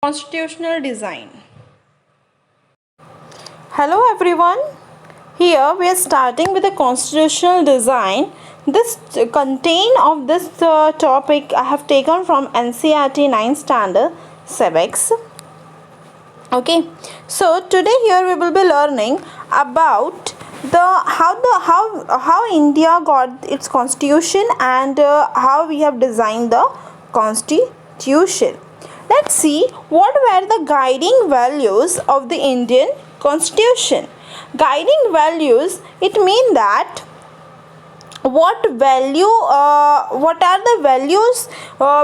Constitutional design. Hello everyone. Here we are starting with the constitutional design. This contain of this topic I have taken from NCERT 9th standard civics. Okay, so today here we will be learning about how India got its constitution and how we have designed the constitution. Let's see what were the guiding values of the Indian constitution. Guiding values, it means that what are the values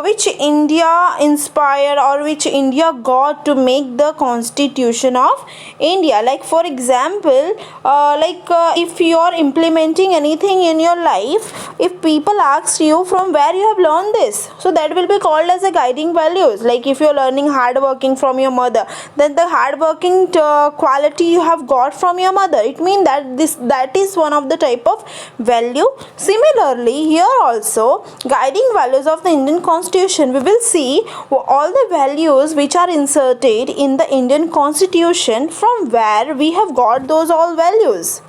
which India inspired or which India got to make the constitution of India. Like for example, if you are implementing anything in your life, if people ask you from where you have learned this, so that will be called as a guiding values. Like if you are learning hard working from your mother, then the hard working quality you have got from your mother, it means that is one of the type of value. Similarly, here also guiding values of the Indian constitution, we will see all the values which are inserted in the Indian constitution, from where we have got those all values.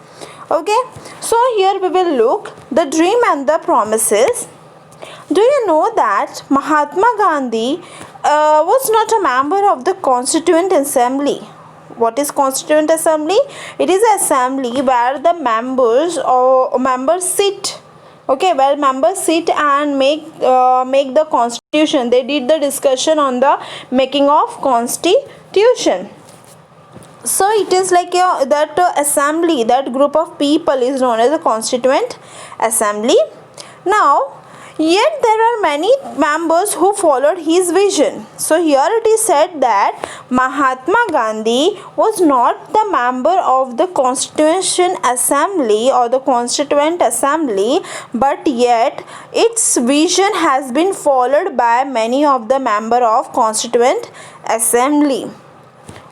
Okay, so here we will look the dream and the promises. Do you know that Mahatma Gandhi was not a member of the Constituent Assembly? What is Constituent Assembly? It is an assembly where the members sit. Okay, where members sit and make the constitution. They did the discussion on the making of constitution. So it is like that assembly, that group of people is known as a Constituent Assembly. Now, yet there are many members who followed his vision. So here it is said that Mahatma Gandhi was not the member of the Constitution Assembly or the Constituent Assembly, but yet its vision has been followed by many of the member of Constituent Assembly.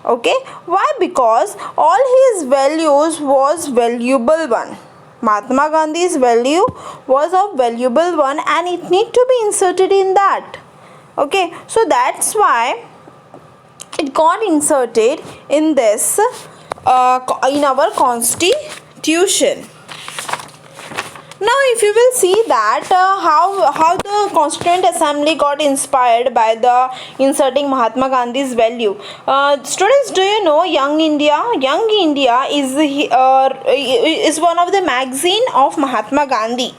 Okay, why? Because all his values was valuable one. Mahatma Gandhi's value was a valuable one and it need to be inserted in that. Okay, so that's why it got inserted in this in our constitution. Now if you will see that how the Constituent Assembly got inspired by the inserting Mahatma Gandhi's value. Students, do you know Young India? Young India is one of the magazine of Mahatma Gandhi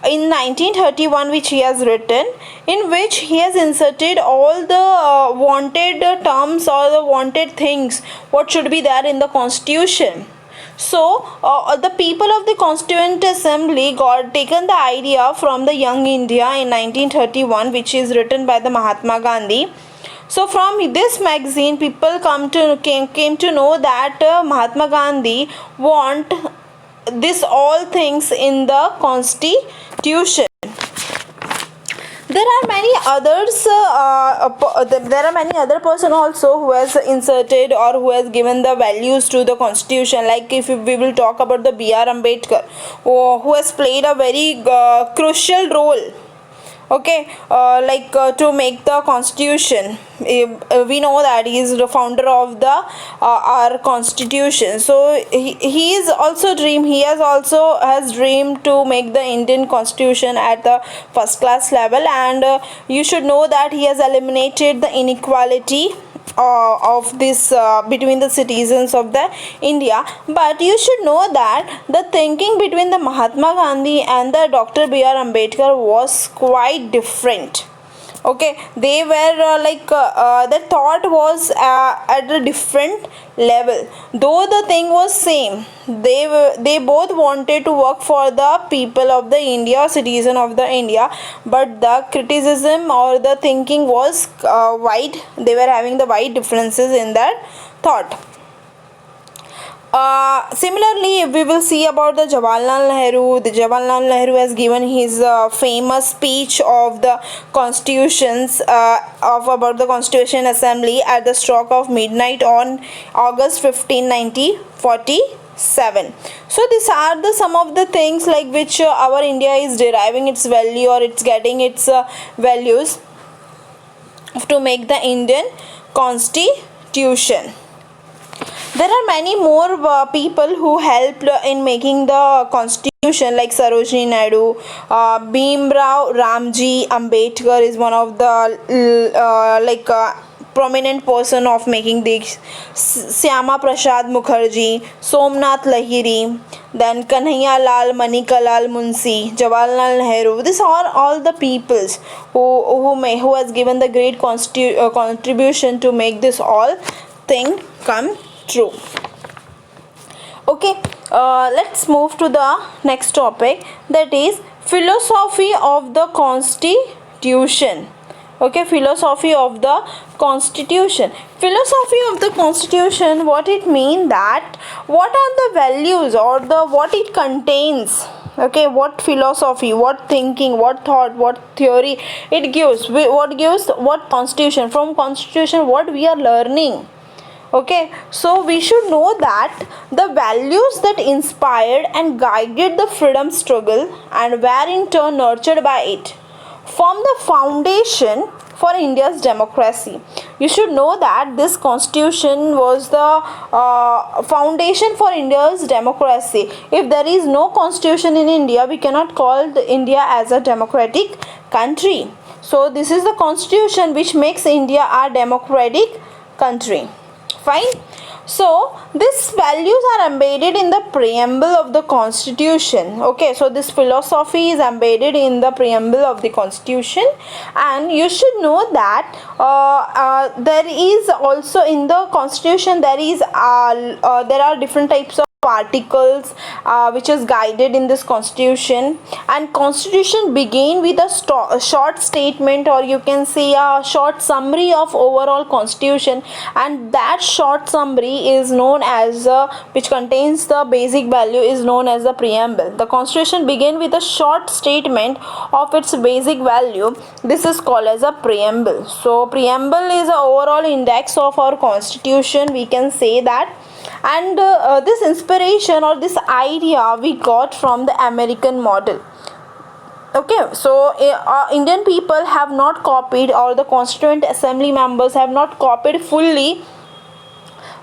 in 1931, which he has written, in which he has inserted all the wanted terms or the wanted things what should be there in the constitution. So the people of the Constituent Assembly got taken the idea from the Young India in 1931, which is written by the Mahatma Gandhi. So from this magazine, people came to know that Mahatma Gandhi want this all things in the constitution. There are many others. There are many other person also who has inserted or who has given the values to the constitution. Like if we will talk about the B.R. Ambedkar, who has played a very crucial role. Okay, to make the constitution. We know that he is the founder of the our constitution. So he is also he has dreamed to make the Indian constitution at the first class level, and you should know that he has eliminated the inequality of this between the citizens of the India. But you should know that the thinking between the Mahatma Gandhi and the Dr. B.R. Ambedkar was quite different. Okay, they were the thought was at a different level, though the thing was same. They both wanted to work for the people of the India, citizen of the India, but the criticism or the thinking was wide. They were having the wide differences in their thought. Similarly, if we will see about the Jawaharlal Nehru has given his famous speech of the constitutions about the Constitution Assembly at the stroke of midnight on August 15, 1947. So these are the some of the things like which our India is deriving its value or it's getting its values to make the Indian constitution. There are many more people who helped in making the constitution, like Sarojini Naidu, Bhimrao Ramji Ambedkar is one of the prominent person of making this. Syama Prasad Mukherjee, Somnath Lahiri, then Kanhaiya Lal Manikalal Munshi, Jawaharlal Nehru. These are all the peoples who has given the great contribution to make this all thing come true. Okay, let's move to the next topic, that is philosophy of the constitution. Okay, philosophy of the constitution. Philosophy of the constitution, what it means, that what are the values or the what it contains. Okay, what philosophy, what thinking, what thought, what theory it gives, what constitution, from constitution what we are learning. Okay, so we should know that the values that inspired and guided the freedom struggle and were in turn nurtured by it form the foundation for India's democracy. You should know that this constitution was the foundation for India's democracy. If there is no constitution in India, we cannot call India as a democratic country. So this is the constitution which makes India a democratic country. Fine. So these values are embedded in the preamble of the constitution. Okay, so this philosophy is embedded in the preamble of the constitution, and you should know that there is also in the constitution there are different types of articles which is guided in this constitution, and constitution begin with a short statement, or you can say a short summary of overall constitution, and that short summary is known as which contains the basic value is known as the preamble. The constitution begin with a short statement of its basic value. This is called as a preamble. So preamble is a overall index of our constitution, we can say that. And this inspiration or this idea we got from the American model. Okay, so Indian people have not copied, or the constituent assembly members have not copied fully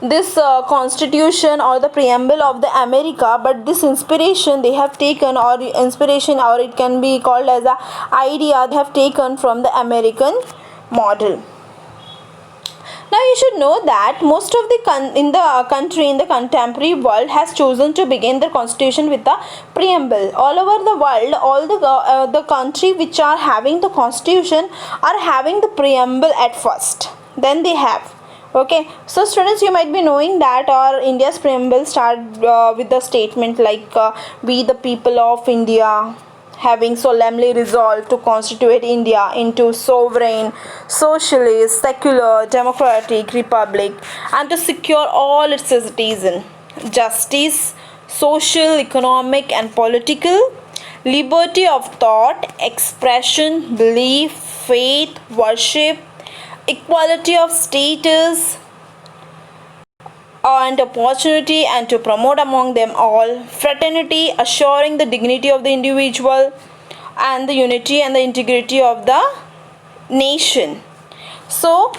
this constitution or the preamble of the America, but this inspiration they have taken, or inspiration, or it can be called as a idea they have taken from the American model. Now you should know that most of the country in the contemporary world has chosen to begin their constitution with the preamble. All over the world, all the country which are having the constitution are having the preamble at first. Then they have. Okay, so students, you might be knowing that our India's preamble start with the statement like we the people of India having solemnly resolved to constitute India into sovereign, socialist, secular, democratic republic, and to secure all its citizens justice, social, economic, and political, liberty of thought, expression, belief, faith, worship, equality of status and opportunity, and to promote among them all fraternity, assuring the dignity of the individual and the unity and the integrity of the nation. So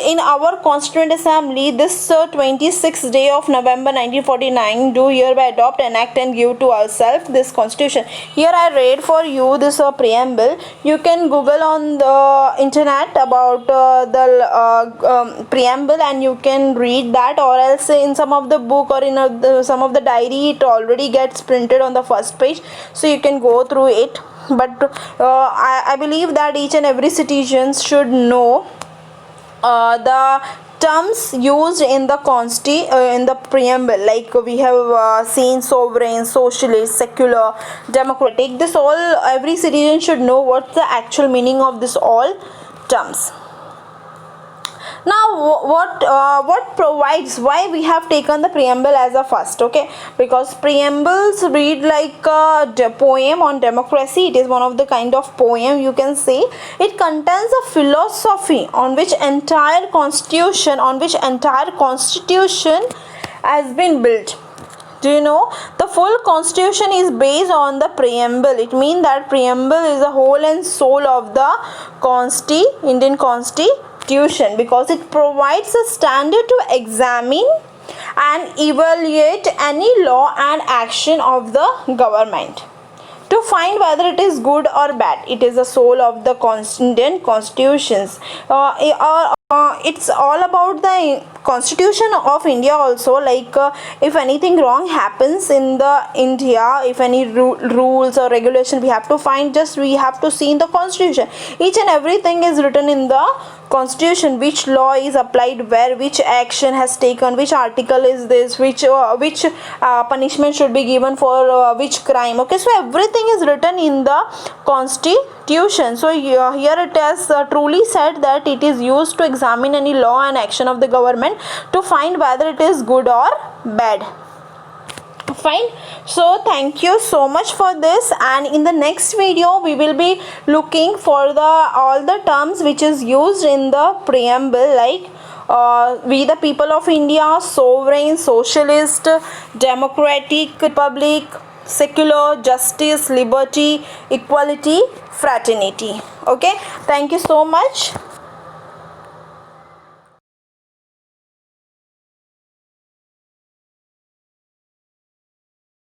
in our Constituent Assembly, this 26th day of November 1949, do hereby adopt, enact and give to ourselves this constitution. Here I read for you this preamble. You can Google on the internet about the preamble, and you can read that, or else in some of the book or in some of the diary it already gets printed on the first page, so you can go through it. But I believe that each and every citizen should know the terms used in the in the preamble, like we have seen sovereign, socialist, secular, democratic. This all every citizen should know what's the actual meaning of this all terms. Now what provides, why we have taken the preamble as a first? Okay, because preambles read like a poem on democracy. It is one of the kind of poem, you can say. It contains a philosophy on which entire constitution has been built. Do you know the full constitution is based on the preamble? It means that preamble is the whole and soul of the Indian constitution. constitution because it provides a standard to examine and evaluate any law and action of the government to find whether it is good or bad. It is the soul of the Indian constitutions. It's all about the constitution of India also, like if anything wrong happens in the India, if any rules or regulation we have to find, just we have to see in the constitution. Each and everything is written in the constitution, which law is applied where, which action has taken, which article is this, which punishment should be given for which crime. Okay, so everything is written in the constitution. So here it has truly said that it is used to examine any law and action of the government to find whether it is good or bad. Fine. So thank you so much for this, and in the next video we will be looking for the all the terms which is used in the preamble, like we the people of India, sovereign, socialist, democratic, republic, secular, justice, liberty, equality, fraternity. Okay, thank you so much.